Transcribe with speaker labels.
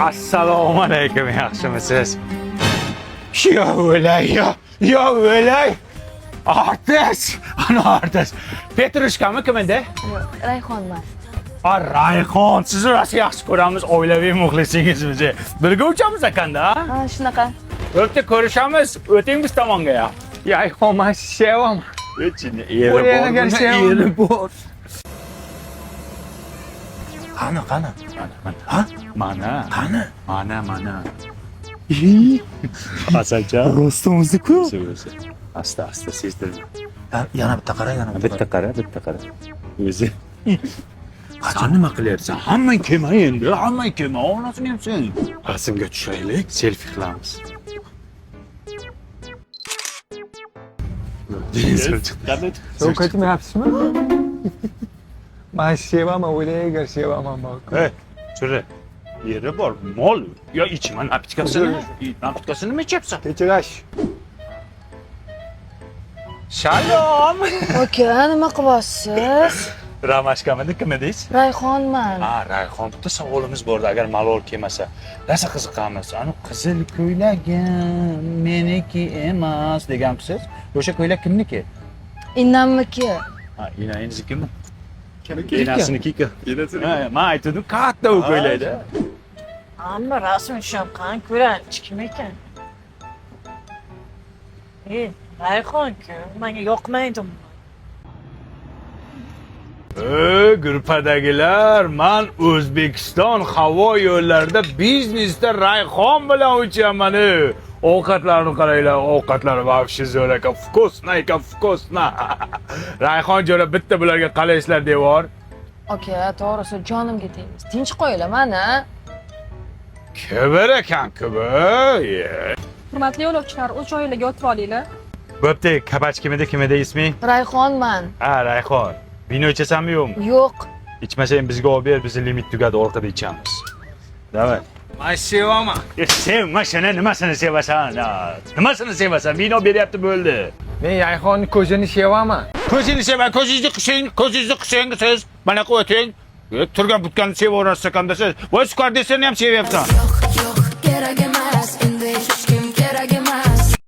Speaker 1: Assalomu alaykum, yaxshimisiz? Yo o'lay, yo o'lay. Artist, ana artist. Petrushkami kim edi?
Speaker 2: Rayhonman.
Speaker 1: Rayhon, sizni rosa yaxshi ko'ramiz, oilaviy muxlisingizmiz. Birga uchamiz ekanda?
Speaker 2: Ha, shunaqa.
Speaker 1: O'tda ko'rishamiz, o'ting biz tomonga ya.
Speaker 3: Rayhon, men sevaman.
Speaker 1: O'chini eri bor. Qani? Ha? Mana. Asalcha.
Speaker 3: Rostom o'zi-ku.
Speaker 1: Asta sezdirma.
Speaker 3: Yana bitta qara,
Speaker 1: Bitta qara. O'zi. Qachon nima qilyapsan? Hammang kelma endi, onasini ham sen. Rasmga tushaylik, selfie qilamiz.
Speaker 3: Sen qaytmayapsizmi? Men sevaman, o'ylaygar sevaman bak.
Speaker 1: Chura. Yeri bor, mol. Yo ichma napitkasini nima ichyapsan?
Speaker 3: Kechirash.
Speaker 1: Shalom.
Speaker 2: Aka, nima qilyapsiz?
Speaker 1: Ramashkamidi, kim edingiz?
Speaker 2: Rayhonman.
Speaker 1: Rayhon, bitta savolimiz bor, agar malol kelmasa. Rosa qiziqamiz. Ani qizil ko'ylagim meniki emas degansiz. O'sha ko'ylak kimniki?
Speaker 2: Innamniki.
Speaker 1: Inangiznikimi? Enasiniki. Men aytdim, katta u ko'ylakda.
Speaker 4: Amma rasm tushungan ko'ran kim ekan? Rayhon-ku, menga yoqmaydi.
Speaker 1: Gruppadagilar, men O'zbekiston havo yo'llarida biznesda Rayhon bilan uchaman. Ovqatlarni qaranglar, ovqatlari вообще zo'r ekan, вкусно. Rayhon jo'ra bitta bularga qalaysizlar devor.
Speaker 2: Aka, to'g'risi jonimga tegdi. Tinch qo'yinglar mana.
Speaker 1: Kibir ekan.
Speaker 5: Hurmatli yo'lovchilar, o'z joylarga o'tirib olinglar.
Speaker 1: Bo'pti, kabach kim edi ismi?
Speaker 2: Rayhonman.
Speaker 1: Rayhon. Vino ichasanmi yo'qmi?
Speaker 2: Yo'q.
Speaker 1: İçmeseyim bizga olib ber, bizni limit tugadi, orqada ichamiz. Davay. Men sevaman. Sevma shuni, nimasini sevasan? Nimasini sevasan? Vino beryapti bo'ldi.
Speaker 3: Men Rayhonni ko'zini sevaman.
Speaker 1: Ko'zingizni sevan, ko'zingizni qising siz. Mana qo'ying. Turgan butganni sevaverasiz ekanda siz. Voy sukar desangni ham sevyapsan.